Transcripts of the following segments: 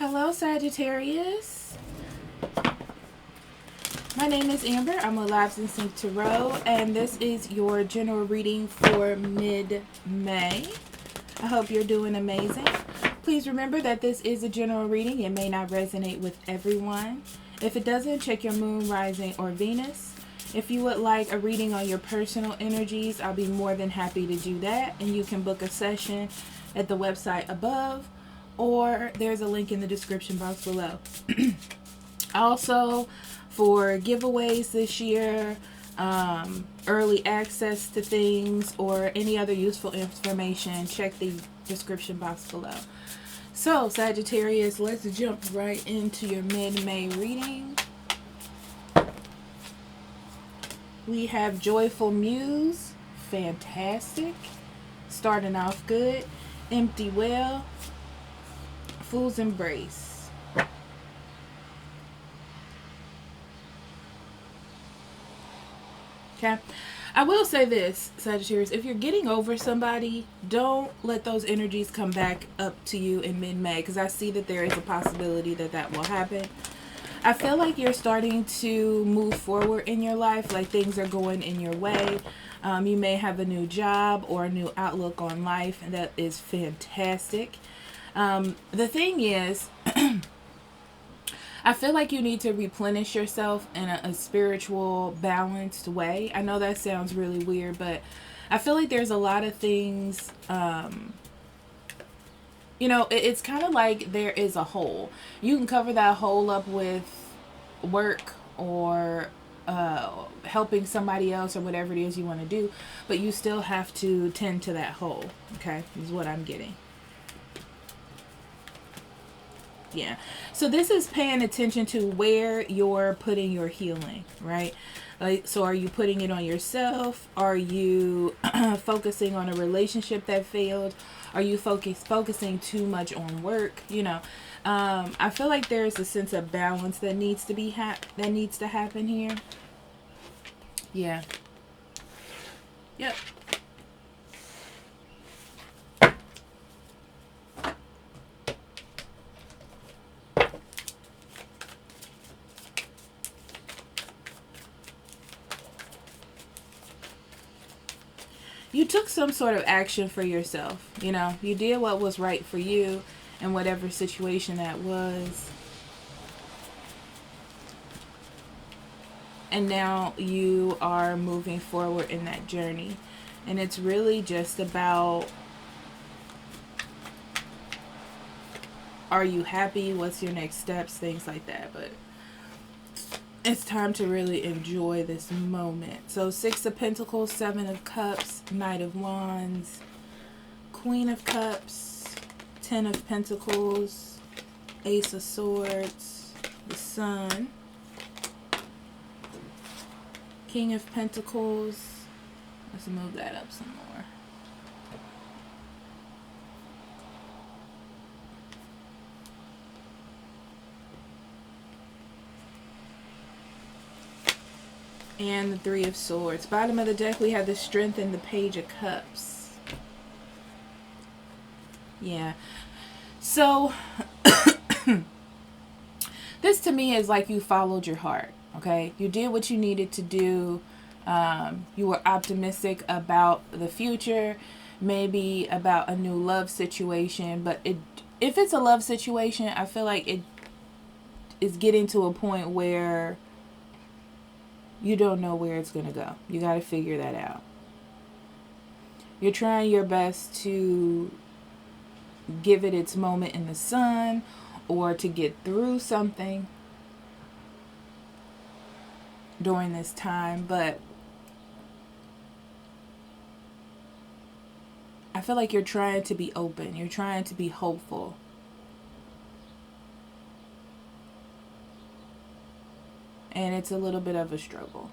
Hello, Sagittarius. My name is Amber. I'm a Lives in Sync Tarot, and this is your general reading for mid-May. I hope you're doing amazing. Please remember that this is a general reading. It may not resonate with everyone. If it doesn't, check your moon, rising, or Venus. If you would like a reading on your personal energies, I'll be more than happy to do that, and you can book a session at the website above, or there's a link in the description box below. Also, for giveaways this year, early access to things, or any other useful information, check the description box below. So, Sagittarius, let's jump right into your mid-May reading. We have Joyful Muse, fantastic, starting off good. Empty Well, Fool's Embrace. Okay, I will say this, Sagittarius, if you're getting over somebody, don't let those energies come back up to you in mid-May, because I see that there is a possibility that that will happen. I feel like you're starting to move forward in your life, like things are going in your way. You may have a new job or a new outlook on life, and that is fantastic. The thing is, I feel like you need to replenish yourself in a spiritual, balanced way. I know that sounds really weird, but I feel like there's a lot of things, you know, it's kind of like there is a hole. You can cover that hole up with work or helping somebody else or whatever it is you want to do, but you still have to tend to that hole, okay, is what I'm getting. Yeah, so this is paying attention to where you're putting your healing, right? Like, so are you putting it on yourself? Are you focusing on a relationship that failed? Are you focusing too much on work? You know, I feel like there's a sense of balance that needs to be that needs to happen here. Yeah. Yep. You took some sort of action for yourself. You know, you did what was right for you in whatever situation that was. And now you are moving forward in that journey. And it's really just about, are you happy? What's your next steps? Things like that. But it's time to really enjoy this moment. So 6 of Pentacles, 7 of Cups, Knight of Wands, Queen of Cups, 10 of Pentacles, Ace of Swords, the Sun, King of Pentacles. Let's move that up some more. And the 3 of Swords. Bottom of the deck, we have the Strength and the Page of Cups. Yeah. So, this to me is like you followed your heart, okay? You did what you needed to do. You were optimistic about the future, maybe about a new love situation. But if it's a love situation, I feel like it is getting to a point where you don't know where it's going to go. You got to figure that out. You're trying your best to give it its moment in the sun, or to get through something during this time. But I feel like you're trying to be open. You're trying to be hopeful. And it's a little bit of a struggle.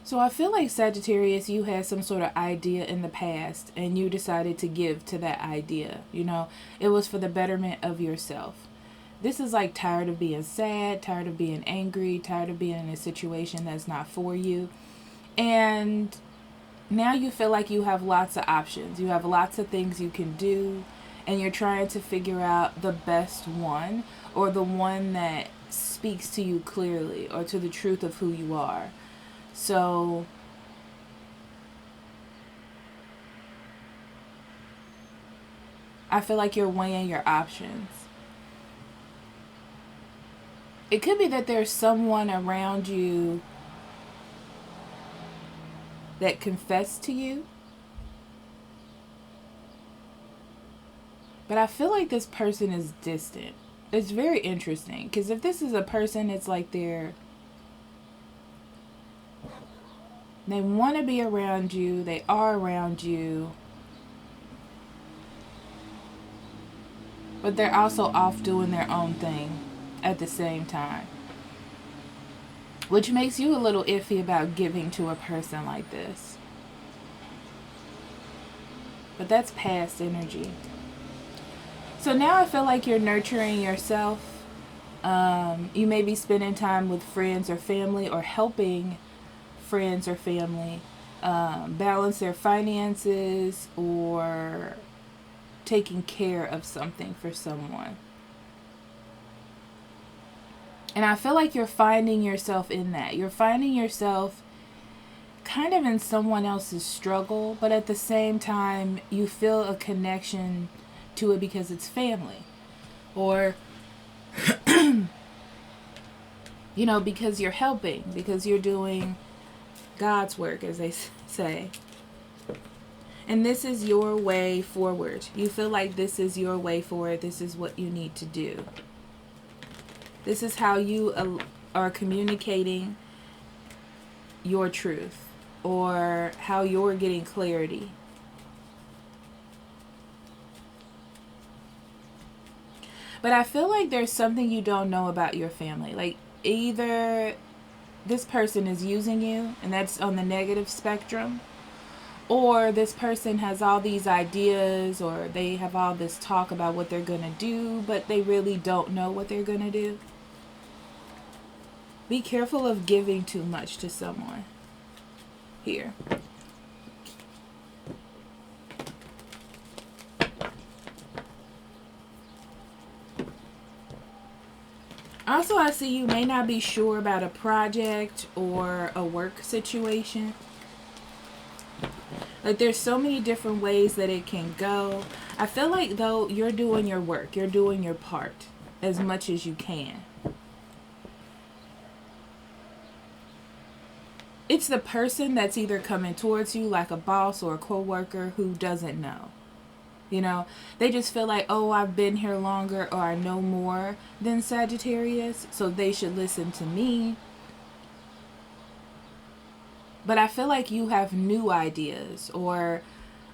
So I feel like, Sagittarius, you had some sort of idea in the past, and you decided to give to that idea. You know, it was for the betterment of yourself. This is like tired of being sad, tired of being angry, tired of being in a situation that's not for you. And now you feel like you have lots of options. You have lots of things you can do, and you're trying to figure out the best one, or the one that speaks to you clearly or to the truth of who you are. So I feel like you're weighing your options. It could be that there's someone around you that confessed to you. But I feel like this person is distant. It's very interesting. Because if this is a person, it's like they want to be around you. They are around you. But they're also off doing their own thing at the same time. Which makes you a little iffy about giving to a person like this. But that's past energy. So now I feel like you're nurturing yourself. You may be spending time with friends or family, or helping friends or family balance their finances, or taking care of something for someone. And I feel like you're finding yourself in that. You're finding yourself kind of in someone else's struggle, but at the same time, you feel a connection to it because it's family. Or, because you're helping, because you're doing God's work, as they say. And this is your way forward. You feel like this is your way forward. This is what you need to do. This is how you are communicating your truth, or how you're getting clarity. But I feel like there's something you don't know about your family. Like, either this person is using you, and that's on the negative spectrum, or this person has all these ideas, or they have all this talk about what they're going to do, but they really don't know what they're going to do. Be careful of giving too much to someone here. Also, I see you may not be sure about a project or a work situation. Like, there's so many different ways that it can go. I feel like, though, you're doing your work. You're doing your part as much as you can. It's the person that's either coming towards you, like a boss or a coworker, who doesn't know. They just feel like, oh, I've been here longer, or I know more than Sagittarius, so they should listen to me. But I feel like you have new ideas, or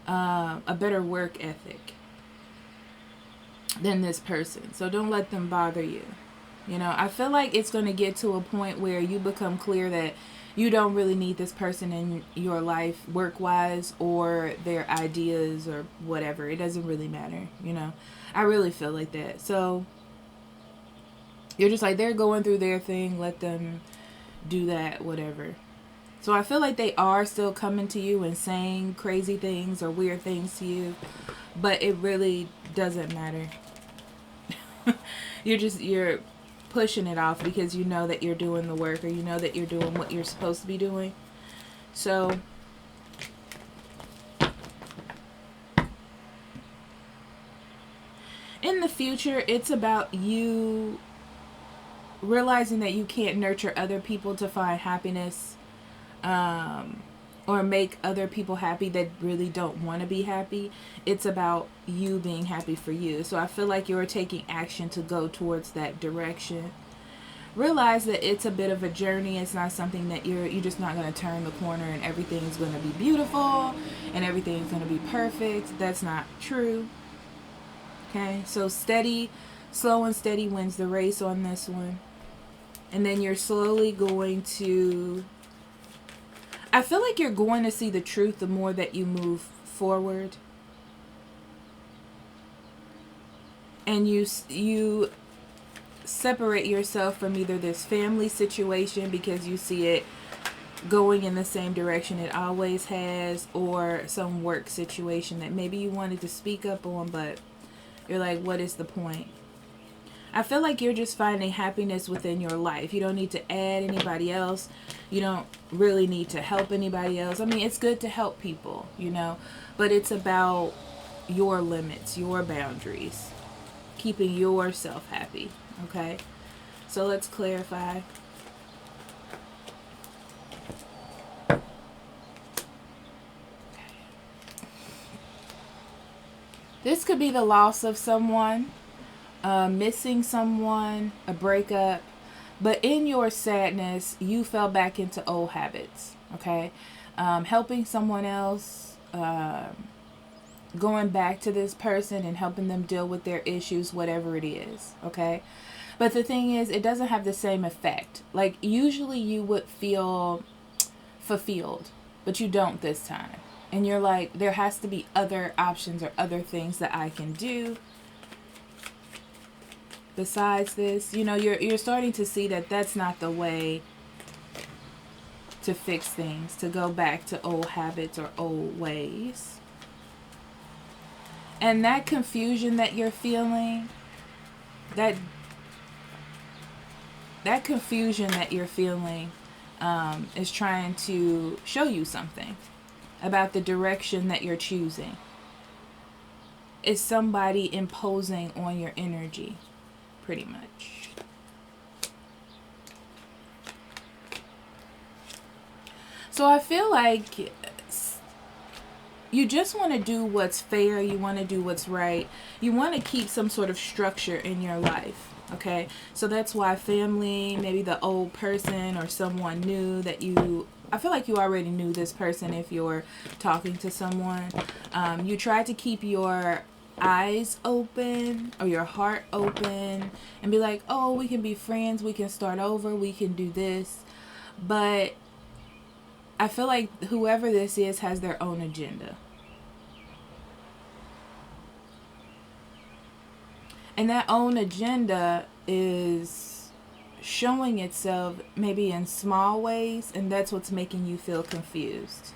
a better work ethic than this person. So don't let them bother you. I feel like it's going to get to a point where you become clear that you don't really need this person in your life, work-wise, or their ideas, or whatever. It doesn't really matter, I really feel like that. So you're just like, they're going through their thing. Let them do that, whatever. So I feel like they are still coming to you and saying crazy things or weird things to you, but it really doesn't matter. You're pushing it off because you know that you're doing the work, or you know that you're doing what you're supposed to be doing. So in the future, it's about you realizing that you can't nurture other people to find happiness, or make other people happy that really don't want to be happy. It's about you being happy for you. So I feel like you're taking action to go towards that direction. Realize that it's a bit of a journey. It's not something that you're just not going to turn the corner and everything's going to be beautiful and everything's going to be perfect. That's not true. Okay, so slow and steady wins the race on this one. And then you're slowly going to, I feel like you're going to see the truth the more that you move forward. And you separate yourself from either this family situation because you see it going in the same direction it always has, or some work situation that maybe you wanted to speak up on, but you're like, what is the point? I feel like you're just finding happiness within your life. You don't need to add anybody else. You don't really need to help anybody else. I mean, it's good to help people, you know, but it's about your limits, your boundaries, keeping yourself happy, okay? So let's clarify. This could be the loss of someone, missing someone, a breakup. But in your sadness, you fell back into old habits, okay? Helping someone else, going back to this person and helping them deal with their issues, whatever it is, okay? But the thing is, it doesn't have the same effect. Like, usually you would feel fulfilled, but you don't this time. And you're like, there has to be other options or other things that I can do besides this. You know, you're starting to see that that's not the way to fix things, to go back to old habits or old ways. And that confusion that you're feeling, that confusion that you're feeling is trying to show you something about the direction that you're choosing. It's somebody imposing on your energy, pretty much. So I feel like you just want to do what's fair. You want to do what's right. You want to keep some sort of structure in your life. Okay, so that's why family, maybe the old person or someone new that I feel like you already knew this person if you're talking to someone. You try to keep your eyes open or your heart open and be like, oh, we can be friends, we can start over, we can do this. But I feel like whoever this is has their own agenda. And that own agenda is showing itself maybe in small ways, and that's what's making you feel confused.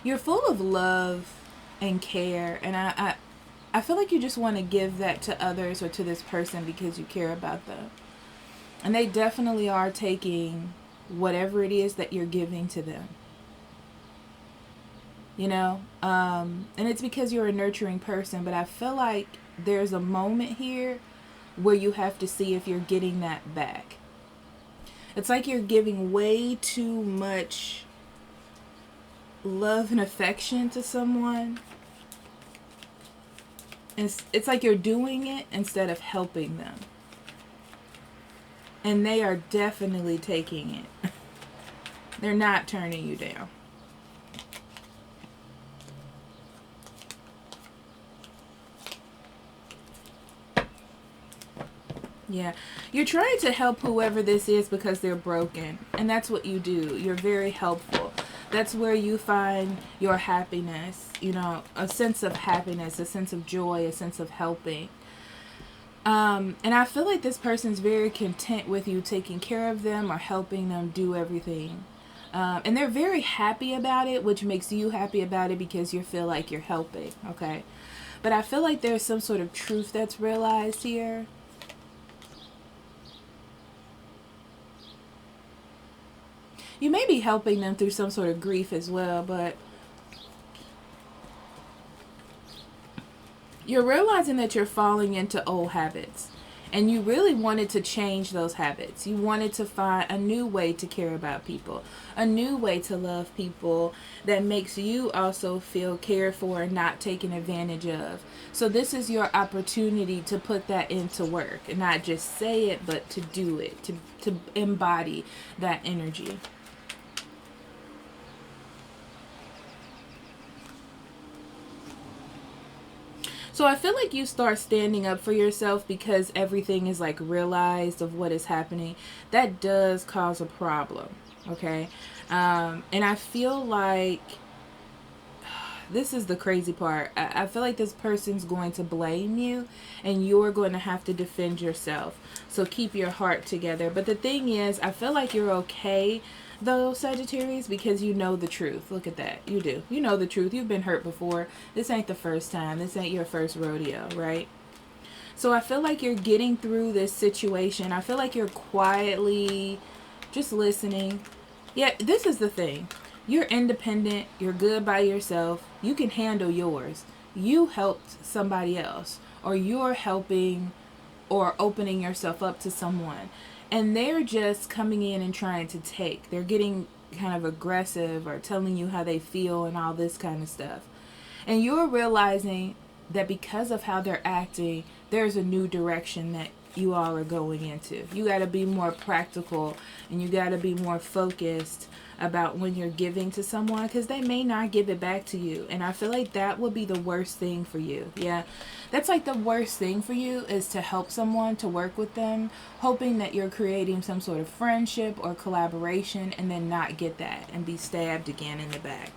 You're full of love and care, and I feel like you just want to give that to others or to this person because you care about them. And they definitely are taking whatever it is that you're giving to them. You know? And it's because you're a nurturing person, but I feel like there's a moment here where you have to see if you're getting that back. It's like you're giving way too much love and affection to someone. And it's like you're doing it instead of helping them. And they are definitely taking it. They're not turning you down. Yeah, you're trying to help whoever this is because they're broken. And that's what you do. You're very helpful. That's where you find your happiness, you know, a sense of happiness, a sense of joy, a sense of helping. And I feel like this person's very content with you taking care of them or helping them do everything. And they're very happy about it, which makes you happy about it because you feel like you're helping, okay? But I feel like there's some sort of truth that's realized here. You may be helping them through some sort of grief as well, but you're realizing that you're falling into old habits. And you really wanted to change those habits. You wanted to find a new way to care about people. A new way to love people that makes you also feel cared for and not taken advantage of. So this is your opportunity to put that into work. And not just say it, but to do it. To embody that energy. So I feel like you start standing up for yourself because everything is like realized of what is happening. That does cause a problem, okay? And I feel like this is the crazy part. I feel like this person's going to blame you and you're going to have to defend yourself. So keep your heart together. But the thing is, I feel like you're okay though, Sagittarius, because you know the truth. Look at that. You do. You know the truth. You've been hurt before. This ain't the first time. This ain't your first rodeo, right? So I feel like you're getting through this situation. I feel like you're quietly just listening. Yeah, this is the thing. You're independent. You're good by yourself. You can handle yours. You helped somebody else, or you're helping or opening yourself up to someone. And they're just coming in and trying to take. They're getting kind of aggressive or telling you how they feel and all this kind of stuff. And you're realizing that because of how they're acting, there's a new direction that you all are going into. You got to be more practical, and you got to be more focused about when you're giving to someone, because they may not give it back to you. And I feel like that would be the worst thing for you. Yeah, that's like the worst thing for you, is to help someone, to work with them, hoping that you're creating some sort of friendship or collaboration, and then not get that and be stabbed again in the back.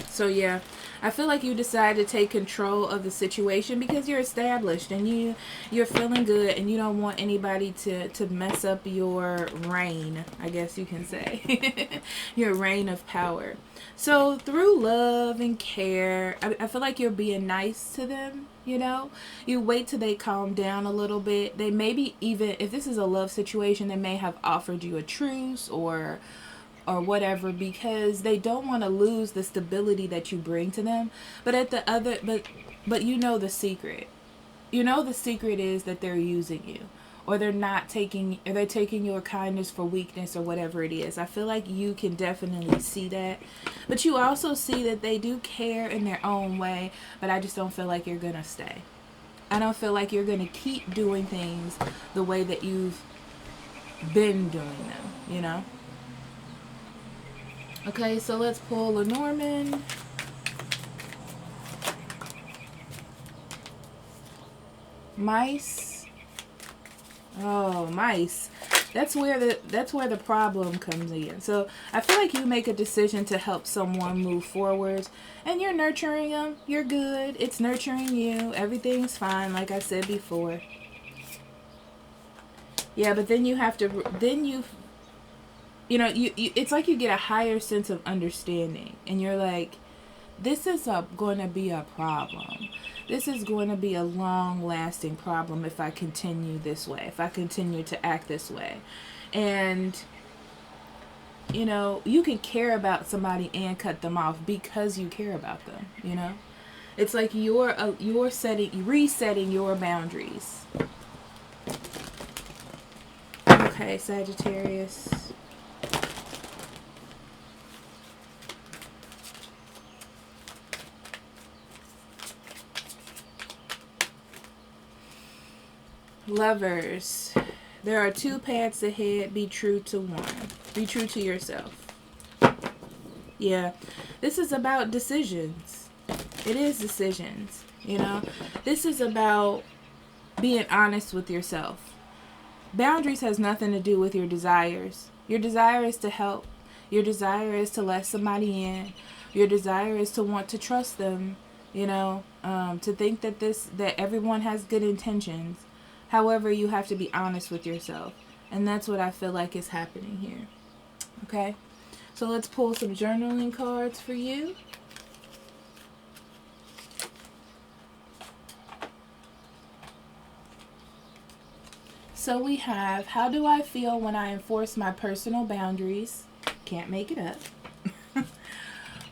So yeah, I feel like you decided to take control of the situation because you're established and you're feeling good, and you don't want anybody to mess up your reign, I guess you can say. Your reign of power. So through love and care, I feel like you're being nice to them, you know? You wait till they calm down a little bit. They maybe even, if this is a love situation, they may have offered you a truce or whatever, because they don't want to lose the stability that you bring to them. But at the other, but you know the secret. You know the secret is that they're using you, or they're taking your kindness for weakness, or whatever it is. I feel like you can definitely see that. But you also see that they do care in their own way, but I just don't feel like you're going to stay. I don't feel like you're going to keep doing things the way that you've been doing them, you know? Okay, so let's pull Lenormand. Mice. Oh, mice. That's where the problem comes in. So I feel like you make a decision to help someone move forward, and you're nurturing them. You're good. It's nurturing you. Everything's fine, like I said before. Yeah, but then you have to. Then you know, you it's like you get a higher sense of understanding, and you're like, this is going to be a problem. This is going to be a long-lasting problem if I continue this way, if I continue to act this way. And, you know, you can care about somebody and cut them off because you care about them, you know? It's like you're resetting your boundaries. Okay, Sagittarius. Lovers. There are two paths ahead. Be true to one. Be true to yourself. Yeah. This is about decisions. It is decisions. You know. This is about being honest with yourself. Boundaries has nothing to do with your desires. Your desire is to help. Your desire is to let somebody in. Your desire is to want to trust them. You know. To think that everyone has good intentions. However, you have to be honest with yourself. And that's what I feel like is happening here. Okay? So let's pull some journaling cards for you. So we have, how do I feel when I enforce my personal boundaries? Can't make it up.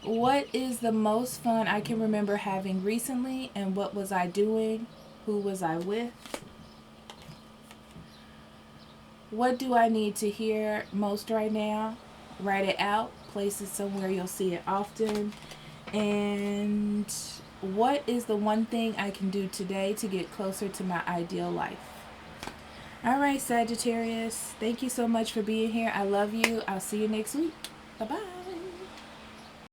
What is the most fun I can remember having recently, and what was I doing? Who was I with? What do I need to hear most right now? Write it out. Place it somewhere you'll see it often. And what is the one thing I can do today to get closer to my ideal life? All right, Sagittarius. Thank you so much for being here. I love you. I'll see you next week. Bye-bye.